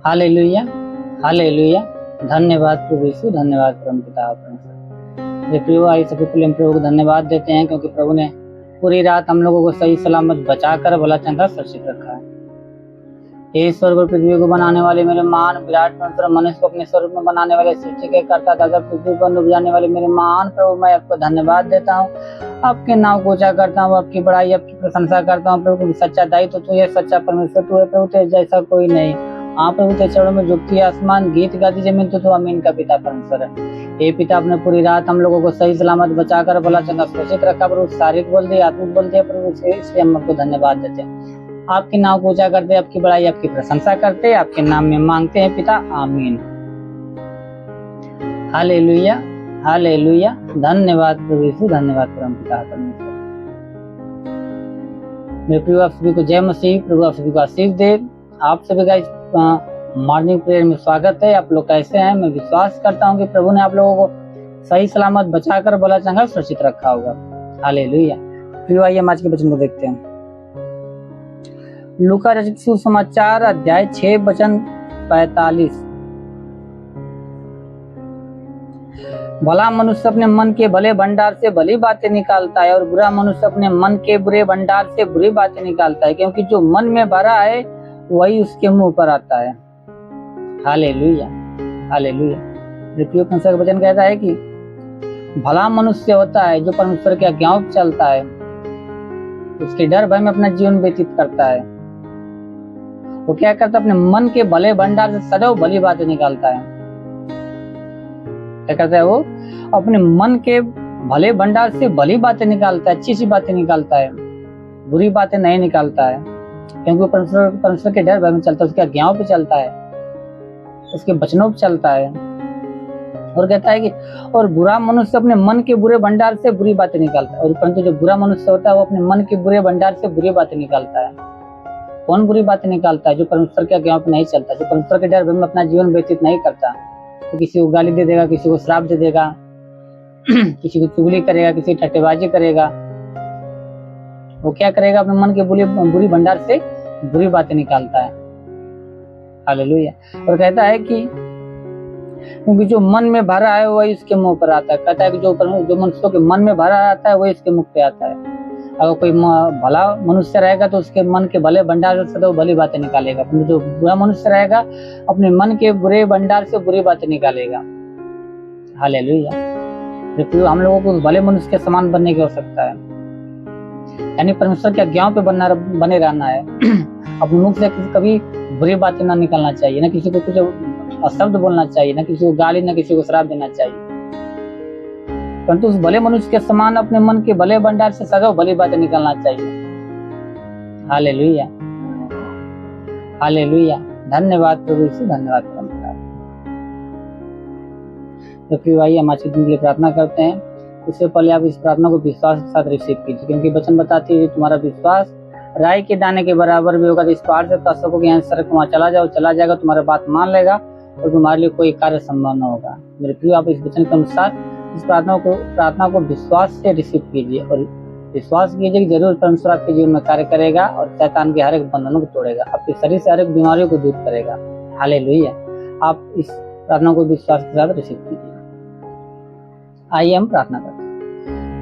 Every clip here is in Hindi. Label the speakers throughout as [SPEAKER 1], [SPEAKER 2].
[SPEAKER 1] Hallelujah, hallelujah. धन्यवाद प्रभु यीशु, धन्यवाद परम पिता परमेश्वर। प्रभु आइए सबसे पहले हम प्रभु को धन्यवाद देते हैं क्योंकि प्रभु ने पूरी रात हम लोगों को सही सलामत बचाकर भला चंगा सुरक्षित रखा है। हे स्वर्ग और पृथ्वी को बनाने वाले मेरे महान विराट परमेश्वर, मनुष्य को अपने स्वरूप में बनाने वाले, सृष्टि के कर्ता दादा, पृथ्वी पर उपजाने वाले मेरे महान प्रभु, मैं आपको धन्यवाद देता हूँ। आपके नाम को ऊंचा करता हूँ, आपकी बड़ाई, आपकी प्रशंसा करता हूँ। प्रभु सच्चा दायित्व तू है, सच्चा परमेश्वर तू है प्रभु, तेरे जैसा कोई नहीं। हाँ प्रभु, तेरे चरणों में झुकती आसमान, गीत गाती जमीन, तो अमीन का पिता परमेश्वर है। हे पिता, अपने पूरी रात हम लोगों को सही सलामत बचाकर भला चंगा सुरक्षित रखा प्रभु। शारीरिक बोल दिया, आत्मिक बोल दिया प्रभु, इसलिए हम आपको धन्यवाद देते हैं। आपके नाम को ऊंचा करते, आपकी बड़ाई, आपकी प्रशंसा करते, आपके नाम में मांगते हैं पिता, आमीन। Hallelujah, hallelujah. धन्यवाद प्रभु यीशु, धन्यवाद परम पिता परमेश्वर। मेरे प्रभु आप सभी को जय मसीह। प्रभु आप सभी को आशीष दे। आप सभी का इस मॉर्निंग प्रेयर में स्वागत है। आप लोग कैसे हैं? मैं विश्वास करता हूँ कि प्रभु ने आप लोगों को सही सलामत बचाकर भला चंगा सुरक्षित रखा होगा। हालेलुया। फिर आइए हम आज के वचन को देखते हैं। लूका रचित सुसमाचार अध्याय 6 वचन 45। भला मनुष्य अपने मन के भले भंडार से भली बातें निकालता है और बुरा मनुष्य अपने मन के बुरे भंडार से बुरी बातें निकालता है, क्योंकि जो मन में भरा है वही उसके मुंह पर आता है। Hallelujah, hallelujah. प्रिय का वचन कहता है कि भला मनुष्य होता है जो परमेश्वर के आज्ञाओं पर चलता है, उसके डर भय में अपना जीवन व्यतीत करता है। वो क्या करता है? अपने मन के भले भंडार से सदैव भली बातें निकालता है। क्या करता है? वो अपने मन के भले भंडार से भली बातें निकालता है, अच्छी सी बातें निकालता है, बुरी बातें नहीं निकालता है, क्योंकि वो परमेश्वर के डर भय में चलता है, उसके आज्ञाओं पे चलता है, उसके वचनों पे चलता है। और कहता है कि और बुरा मनुष्य अपने मन के बुरे भंडार से बुरी बातें निकालता है। और परंतु जो बुरा मनुष्य होता है वो अपने मन के बुरे भंडार से बुरी बातें निकालता है। कौन बुरी बातें निकालता है? जो परमेश्वर के आज्ञाओं पे नहीं चलता, जो परमेश्वर के डर भय में अपना जीवन व्यतीत नहीं करता। तो किसी को गाली दे देगा, किसी को श्राप दे देगा, किसी को चुगली करेगा, किसी की ठट्टेबाजी करेगा। वो क्या करेगा? अपने मन के बुरी भंडार से बुरी बातें निकालता है। हालेलुया। और कहता है कि क्योंकि जो मन में भरा है वही उसके मुंह पर आता है। कहता है कि जो मनुष्यों के मन में भरा आता है वही उसके मुख पे आता है। अगर कोई भला मनुष्य रहेगा तो उसके मन के भले भंडार से तो भली बातें निकालेगा, जो बुरा मनुष्य रहेगा अपने मन के बुरे भंडार से बुरी बातें निकालेगा। हालेलुया। हम लोगों को भले मनुष्य के समान बनने की आवश्यकता है, यानी परमेश्वर के आज्ञाओं पे बने रहना है। अपने मुख से कभी बुरी बातें ना निकलना चाहिए, ना किसी को कुछ अशब्द बोलना चाहिए, ना किसी को गाली, ना किसी को श्राप देना चाहिए, परंतु उस भले मनुष्य के समान अपने मन के भले भंडार से सदैव भली बातें निकलना चाहिए। Hallelujah, hallelujah. धन्यवाद प्रभु यीशु, धन्यवाद परम पिता। तो प्रिय भाई, हम आज के दिन के लिए प्रार्थना करते हैं। उससे पहले आप इस प्रार्थना को विश्वास के साथ रिसीव कीजिए, क्योंकि वचन बताती है तुम्हारा विश्वास राई के दाने के बराबर भी होगा। तो इस पार से तस्व को यहाँ सर वहाँ चला जाएगा, तुम्हारा बात मान लेगा और तुम्हारे लिए कोई कार्य संभव न होगा। मेरे प्रिय, आप इस वचन के अनुसार इस प्रार्थना को विश्वास से रिसीव कीजिए और विश्वास कीजिए कि जरूर परमेश्वर आपके जीवन में कार्य करेगा और शैतान के हर एक बंधनों को तोड़ेगा, आपके शरीर से हर एक बीमारियों को दूर करेगा। हालेलुया। आप इस प्रार्थना को विश्वास के साथ रिसीव कीजिए। आइए हम प्रार्थना करते हैं।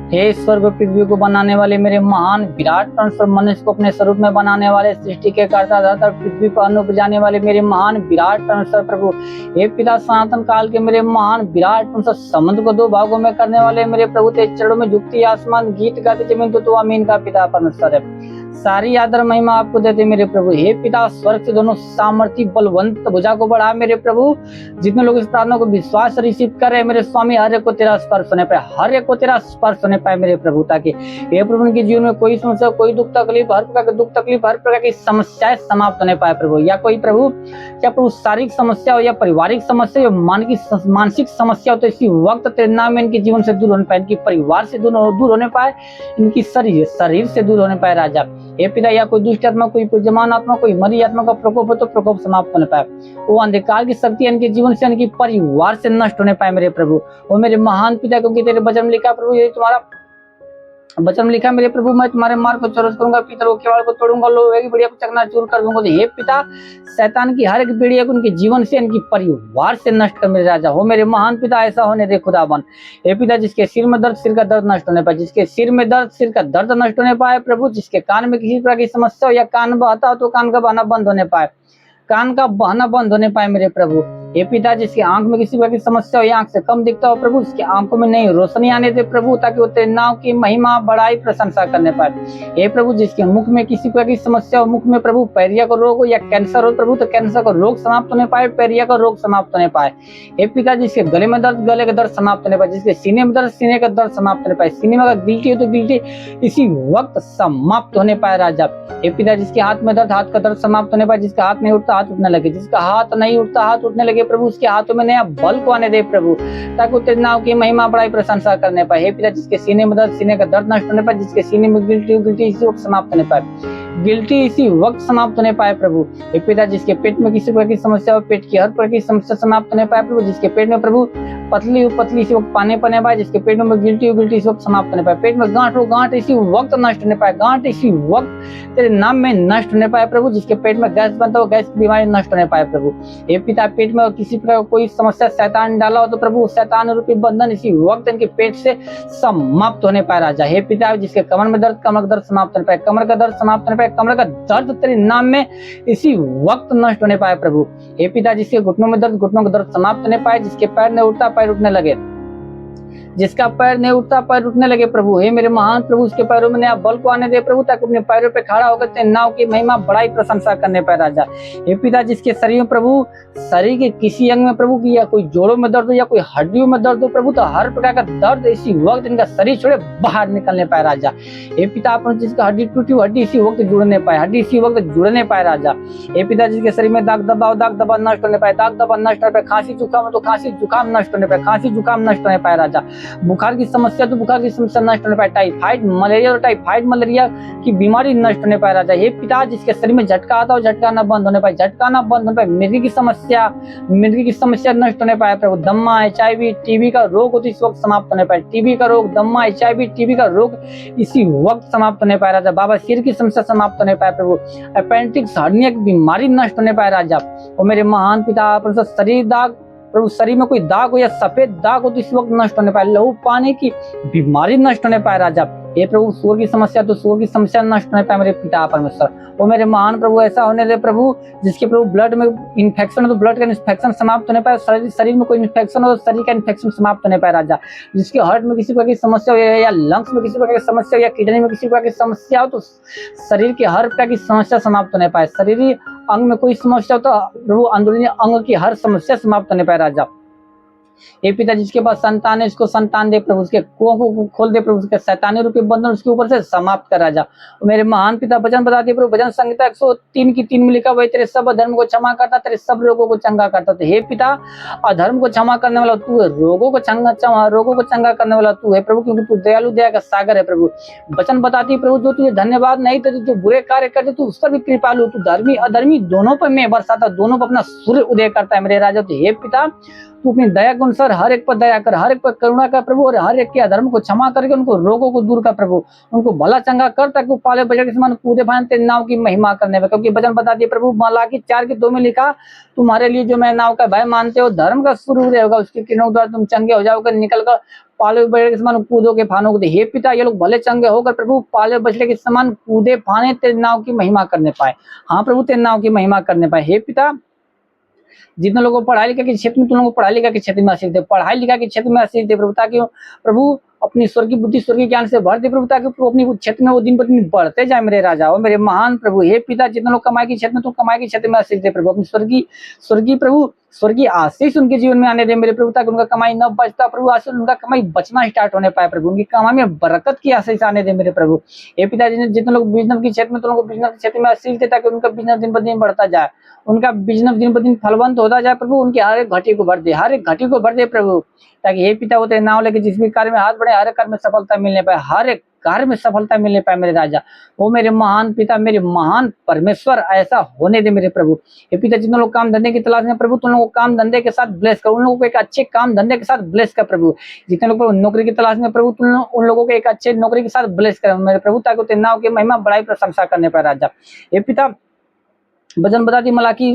[SPEAKER 1] हे स्वर्ग और पृथ्वी को बनाने वाले मेरे महान विराट परमेश्वर, मनुष्य को अपने स्वरूप में बनाने वाले, सृष्टि के कर्ता दाता, पृथ्वी पर अन्न उपजाने वाले मेरे महान विराट परमेश्वर प्रभु, हे पिता सनातन काल के मेरे महान विराट परमेश्वर, समुद्र को दो भागों में करने वाले मेरे प्रभु, तेरे चरणों में झुकती आसमान, गीत गाती जमीन, तो अमीन का पिता परमेश्वर है। सारी आदर महिमा आपको देते मेरे प्रभु। हे पिता, स्वर्ग से दोनों सामर्थी बलवंत भुजा को बढ़ा मेरे प्रभु। जितने लोग इस प्रार्थना को विश्वास रिसीव कर रहे हैं मेरे स्वामी, हर एक को तेरा स्पर्श होने पाए, हर एक को तेरा स्पर्श होने पाए मेरे प्रभु, ताकि हे प्रभु उनके जीवन में कोई समस्या, कोई दुख तकलीफ, हर प्रकार के दुख तकलीफ, हर प्रकार की समस्याएं समाप्त होने पाए प्रभु। या कोई प्रभु क्या प्रभु शारीरिक समस्या हो या पारिवारिक समस्या या मानसिक समस्या हो, तो इसी वक्त तेरे नाम में इनके जीवन से दूर होने पाए, इनकी परिवार से दूर होने पाए, इनकी शरीर से दूर होने पाए राजा। हे पिता, या कोई दुष्ट आत्मा, कोई जमान आत्मा, कोई मरी आत्मा का प्रकोप हो तो प्रकोप समाप्त होने पाए, वो अंधकार की शक्ति इनके जीवन से, इनके परिवार से नष्ट होने पाए मेरे प्रभु। वो मेरे महान पिता, क्योंकि तेरे वचन में लिखा प्रभु, ये तुम्हारा वचन में लिखा, मेरे प्रभु मैं तुम्हारे मार्ग को चौरस करूंगा, पितरों के केवाड़ को तोड़ूंगा, लोहे की बेड़िया को चकनाचूर कर दूंगा। तो हे पिता, शैतान की हर एक बेड़िया को उनके जीवन से, इनकी परिवार से नष्ट कर मेरे राजा। हो मेरे महान पिता, ऐसा होने दे खुदाबन। हे पिता, जिसके सिर में दर्द, सिर का दर्द नष्ट होने पाए, जिसके सिर में दर्द, सिर का दर्द नष्ट होने पाए प्रभु, जिसके कान में किसी प्रकार की समस्या हो या कान बहता हो तो कान का बहना बंद होने पाए, कान का बहना बंद होने पाए मेरे प्रभु। हे पिता, जिसकी आंख में किसी प्रकार की समस्या हो या आंख से कम दिखता हो प्रभु, उसकी आंखों में नई रोशनी आने दे प्रभु, ताकि वो तेरे नाम की महिमा बड़ाई प्रशंसा करने पाए। हे प्रभु, जिसके मुख में किसी प्रकार की समस्या हो, मुख में प्रभु पैरिया का रोग हो या कैंसर हो प्रभु, तो कैंसर का रोग समाप्त होने पाए, पैरिया का रोग समाप्त होने पाए। हे पिता, जिसके गले में दर्द, गले का दर्द समाप्त होने पाए, जिसके सीने में दर्द, सीने का दर्द समाप्त होने पाए, सीने में अगर गिल्टी हो तो गिल्टी इसी वक्त समाप्त होने पाए राजा। हे पिता, जिसके हाथ में दर्द, हाथ का दर्द समाप्त होने पाए, जिसका हाथ नहीं उठता हाथ उठने लगे, जिसका हाथ नहीं उठता हाथ उठने लगे प्रभु, उसके हाथों में नया बल को आने दे प्रभु, ताकि तेरे नाम की महिमा बड़ाई प्रशंसा करने पाए। हे पिता, जिसके सीने में दर्द, सीने का दर्द नष्ट होने पाए, जिसके सीने में गिल्टी इसी वक्त समाप्त होने पाए, गिल्टी इसी वक्त समाप्त होने पाए प्रभु। हे पिता, जिसके पेट में किसी प्रकार की समस्या हो, पेट की हर प्रकार की समस्या समाप्त होने पाए प्रभु, जिसके पेट में प्रभु पतली इसी वक्त पानी पने पाए, जिसके पेट में गिल्टी इसी वक्त समाप्त होने पाए, पेट में गांठ हो गांठ इसी वक्त नष्ट होने पाए, गांठ इसी वक्त तेरे नाम में नष्ट होने पाए प्रभु, जिसके पेट में गैस बनता हो गैस की बीमारी नष्ट होने पाए प्रभु। हे पिता, पेट में किसी प्रकार कोई समस्या शैतान डाला हो तो प्रभु, शैतान रूपी बंधन इसी वक्त इनके पेट से समाप्त होने पाए राजा। हे पिता, जिसके कमर में दर्द, कमर का दर्द समाप्त होने पाए, कमर का दर्द समाप्त होने पाए, कमर का दर्द तेरे नाम में इसी वक्त नष्ट होने पाए प्रभु। हे पिता, जिसके घुटनों में दर्द, घुटनों का दर्द समाप्त होने पाए, जिसके पैर नहीं उठता पैर उठने लगे, जिसका पैर नहीं उठता पैर उठने लगे प्रभु। हे मेरे महान प्रभु, उसके पैरों में नया बल को आने दे प्रभु, ताकि अपने पैरों पे खड़ा होकर तेरे नाम की महिमा बड़ाई प्रशंसा करने पाए राजा। हे पिता, जिसके शरीर में प्रभु, शरीर के किसी अंग में प्रभु की या कोई जोड़ों में दर्द हो या कोई हड्डियों में दर्द हो प्रभु, तो हर प्रकार का दर्द इसी वक्त इनका शरीर छोड़े बाहर निकलने पाए राजा। हे पिता, अपन जिसका हड्डी टूटी हड्डी इसी वक्त जुड़ने पाए, हड्डी इसी वक्त जुड़ने पाए राजा। हे पिता, जिसके शरीर में दाग दबा नष्ट होने पाए, दाग दबा नष्ट होने पाए, खांसी जुकाम तो खांसी जुकाम नष्ट होने पाए, खांसी जुकाम नष्ट होने पाए राजा। बुखार की समस्या तो बुखार की समस्या नष्ट होने पाए, टाइफाइड मलेरिया और टाइफाइड मलेरिया की बीमारी नष्ट होने पाए राजा। हे पिता, जिसके शरीर में झटका आता हो झटका ना बंद होने पाए, झटका ना बंद होने पाए, मिर्गी की समस्या नष्ट होने पाए प्रभु। दम्मा, HIV, टीबी का रोग हो तो इस वक्त समाप्त होने पाए, टीबी का रोग, दम्मा, HIV, टीबी का रोग इसी वक्त समाप्त होने पाए राजा। बाबा, सिर की समस्या समाप्त होने पाए प्रभु, अपेंडिक्स हर्निया की बीमारी नष्ट होने पाए राजा। और मेरे महान पिता, शरीर दाग प्रभु, शरीर में कोई दाग हो या सफेद दाग हो तो इस वक्त नष्ट होने पाए, लहू पानी की बीमारी नष्ट होने पाए राजा। हे प्रभु, सूर की समस्या तो सूर की समस्या नष्ट होने पाए मेरे पिता परमेश्वर। वो मेरे महान प्रभु, ऐसा होने दे प्रभु, जिसके प्रभु ब्लड में इन्फेक्शन हो तो ब्लड का इन्फेक्शन समाप्त होने पाए, शरीर में कोई इन्फेक्शन हो तो शरीर का इन्फेक्शन समाप्त होने पाए राजा। जिसके हार्ट में किसी प्रकार की समस्या हो या लंग्स में किसी प्रकार की समस्या हो या किडनी में किसी प्रकार की समस्या हो तो शरीर के हर प्रकार की समस्या समाप्त होने पाए, शरीर अंग में कोई समस्या हो तो प्रभु अंदरूनी अंग की हर समस्या समाप्त होने पाए राजा। हे पिता, जिसके पास संतान है इसको संतान दे प्रभु, उसके कुओं को खोल दे प्रभु, उसके शैतानी रूपी बंधन उसके ऊपर से समाप्त कर राजा। मेरे महान पिता, वचन बता दिए प्रभु, भजन संहिता 103 की 3 में लिखा, वही तेरे सब अधर्म को क्षमा करता, तेरे सब रोगों को चंगा करता। तो हे पिता, अधर्म को क्षमा करने वाला तू है, रोगों को चंगा करने वाला तू है प्रभु, क्योंकि तू दयालु दया का सागर है प्रभु। वचन बताती प्रभु, जो तुझे धन्यवाद नहीं तो जो बुरे कार्य करते तू उस पर भी कृपालु, तू धर्मी अधर्मी दोनों पर मैं बरसाता, दोनों पर अपना सूर्य उदय करता है मेरे राजा। तो हे पिता, तू अपनी दया के अनुसार हर एक पर दया कर, हर एक पर करुणा कर प्रभु, और हर एक के अधर्म को क्षमा करके उनको रोगों को दूर कर प्रभु, उनको भला चंगा कर, ताकि वो पाले बजट के समान कूदे फान तेरे नाम की महिमा करने में। क्योंकि वचन बता दिए प्रभु, मलाकी 4:2 में लिखा, तुम्हारे लिए जो मैं नाव का भय मानते हो, धर्म का सूर्य होगा, उसके किरणों द्वारा तुम चंगे हो जाओगे, निकल कर पाले बछड़े के समान कूदोगे फानोगे। हे पिता, ये लोग भले चंगे होकर प्रभु पाले बछड़े के समान कूदे फाने तेरे नाम की महिमा करने पाए। हाँ प्रभु, तेरे नाम की महिमा करने पाए। हे पिता, जितने लोगों को पढ़ाई लिखा के क्षेत्र में, तुम लोगों को पढ़ाई लिखा के क्षेत्र में आशीष दे, पढ़ाई लिखा के क्षेत्र में आशीष दे प्रभु, ताकि प्रभु अपनी स्वर्गीय बुद्धि स्वर्गीय ज्ञान से भर दे प्रभु, ताकि अपनी क्षेत्र में वो दिन पर दिन बढ़ते जाए मेरे राजा। और मेरे महान प्रभु, हे पिता, जितने लोग कमाई के क्षेत्र में, तुम कमाई के क्षेत्र में आशीष दे प्रभु, अपनी स्वर्गीय प्रभु स्वर्गीय आशीष उनके जीवन में आने दे मेरे प्रभु, ताकि उनका कमाई न बचता प्रभु, आशीष उनका कमाई बचना स्टार्ट होने पाए प्रभु, उनकी कमाई में बरकत की आशीष आने दे मेरे प्रभु। हे पिता, जितने लोग बिजनेस के क्षेत्र में, तो लोग बिजनेस के क्षेत्र में आशीष दे, ताकि उनका बिजनेस दिन ब दिन बढ़ता जाए, उनका बिजनेस दिन ब दिन फलवंत होता जाए प्रभु, उनकी हर एक घटी को भर दे, हर एक घटी को भर दे प्रभु, ताकि हे पिता, वो तेरे नाम लेके जिस भी कार्य में हाथ बढ़े, हर एक कार्य में सफलता मिलने पाए, हर एक कार्य में सफलता मिलने पाए मेरे राजा। वो मेरे महान पिता, मेरे महान परमेश्वर, ऐसा होने दे मेरे प्रभु। हे पिता, जितने लोग काम धंधे की तलाश में प्रभु, तुम लोगों को काम धंधे के साथ ब्लेस कर, उन लोगों को एक अच्छे काम धंधे के साथ ब्लेस कर प्रभु। जितने लोग नौकरी की तलाश में प्रभु, तुम उन लोगों को एक अच्छे नौकरी के साथ ब्लेस कर मेरे प्रभु, ताकि तेरे नाम की महिमा बड़ाई प्रशंसा करने पाए राजा। हे पिता, वचन बताती मलाकी,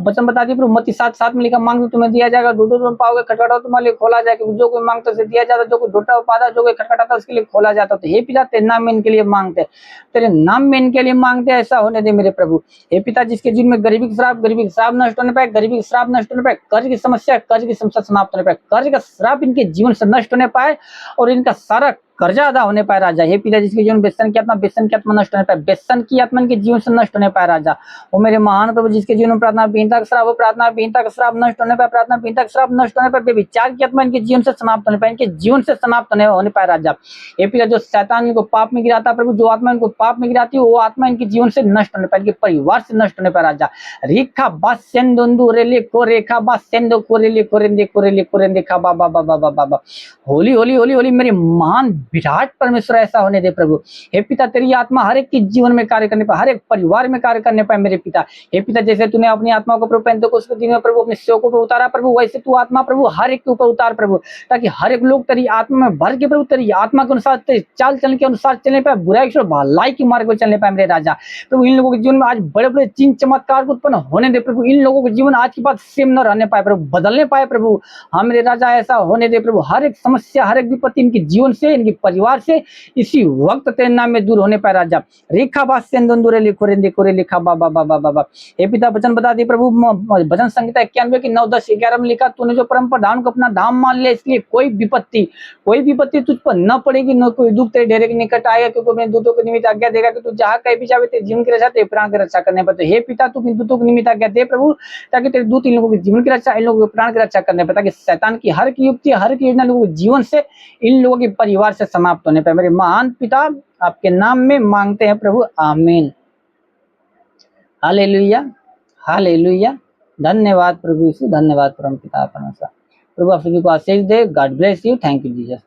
[SPEAKER 1] वचन बताती प्रभु मत्ती 7:7 में लिखा, मांगो तुम्हें दिया जाएगा, ढूंढो तुम पाओगे, खटखटाओ तुम्हारे लिए खोला जाएगा। जो कोई मांगता उसे दिया जाता, जो कोई ढूंढता पाता, जो कोई खटखटाता उसके लिए खोला जाता। तो हे पिता, तेरे नाम में इनके लिए मांगते, तेरे नाम में इनके लिए मांगते, ऐसा होने दे मेरे प्रभु। हे पिता, जिसके जीवन में गरीबी के श्राप नष्ट होने पाए, गरीबी के श्राप नष्ट होने पाए, कर्ज की समस्या समाप्त होने पाए, कर्ज का श्राप इनके जीवन से नष्ट होने पाए और इनका सारा कर्जा अदा होने पाए राजा। हे पिता, जिसके जीवन व्यसन की आत्मा नष्ट होने पाए, व्यसन की आत्मा इनके जीवन से नष्ट होने पाए राजा। वो मेरे महान प्रभु, जिसके जीवन में प्रार्थना विहीनता का श्राप, वो प्रार्थना विहीनता का श्राप नष्ट होने पाए, प्रार्थना विहीनता का श्राप नष्ट होने पाए, विचार की आत्मा इनके जीवन से समाप्त होने पाए, इनके जीवन से समाप्त होने पाए राजा। हे पिता, जो शैतान इनको पाप में गिराता प्रभु, जो आत्मा इनको पाप में गिराती है, वो आत्मा इनके जीवन से नष्ट होने पाए, इनके परिवार से नष्ट होने पाए राजा। रेखा बासेंदु रेले को रेखा बासेंदो को रेले को रेंदे खा बा बा बा बा बा बा। होली होली होली होली मेरे महान विराट परमेश्वर, ऐसा होने दे प्रभु। हे पिता, तेरी आत्मा हर एक के जीवन में कार्य करने पाए, हर एक परिवार में कार्य करने पाए मेरे पिता। हे पिता, जैसे तूने अपनी आत्मा को प्रभु पेंतेकोस्त के दिन में प्रभु अपने सेवकों पर उतारा प्रभु, वैसे तू आत्मा प्रभु हर एक के ऊपर उतार प्रभु, ताकि हर एक लोग तेरी आत्मा में भर के प्रभु, तेरी आत्मा के अनुसार, तेरी चाल चलन के अनुसार चलने पाए, बुराई से भलाई के मार्ग पर चलने पाए मेरे राजा। प्रभु, इन लोगों के जीवन में आज बड़े बड़े चिन्ह चमत्कार उत्पन्न होने दे प्रभु। इन लोगों के जीवन आज के बाद सेम न रहने पाए प्रभु, बदलने पाए प्रभु। हाँ मेरे राजा, ऐसा होने दे प्रभु। हर एक समस्या, हर एक विपत्ति इनके जीवन से, इनके परिवार से इसी वक्त तेरे नाम में दूर होने पाए राजा। रेखा बासेंदुरे लिखो रेंदे कोरे लिखा बा बा बा बा बा बा। हे पिता, वचन बता दे प्रभु, भजन संहिता 91 की 9, 10, 11 में लिखा, तूने जो परम प्रधान को अपना धाम मान लिया, इसलिए कोई विपत्ति तुझ पर न पड़ेगी, न कोई दुख तेरे डेरे के निकट आएगा, क्योंकि अपने दूतों के निमित्त आज्ञा देगा कि तू जहाँ कहीं भी जावे तेरे जीवन की रक्षा, तेरे प्राण की रक्षा करने पर। हे पिता, तू अपने दूतों के निमित्त आज्ञा दे प्रभु, ताकि तेरे दूत इन लोगों के जीवन की रक्षा, इन लोगों के प्राण की रक्षा करने पर, ताकि शैतान की हर की युक्ति, हर की योजना लोगों के जीवन से, इन लोगों के परिवार से समाप्त होने पर मेरे महान पिता आपके नाम में मांगते हैं प्रभु, आमीन। Hallelujah, hallelujah. धन्यवाद प्रभु यीशु, धन्यवाद परम पिता परमेश्वर। प्रभु आप सभी को आशीष दे। God bless you. Thank you Jesus.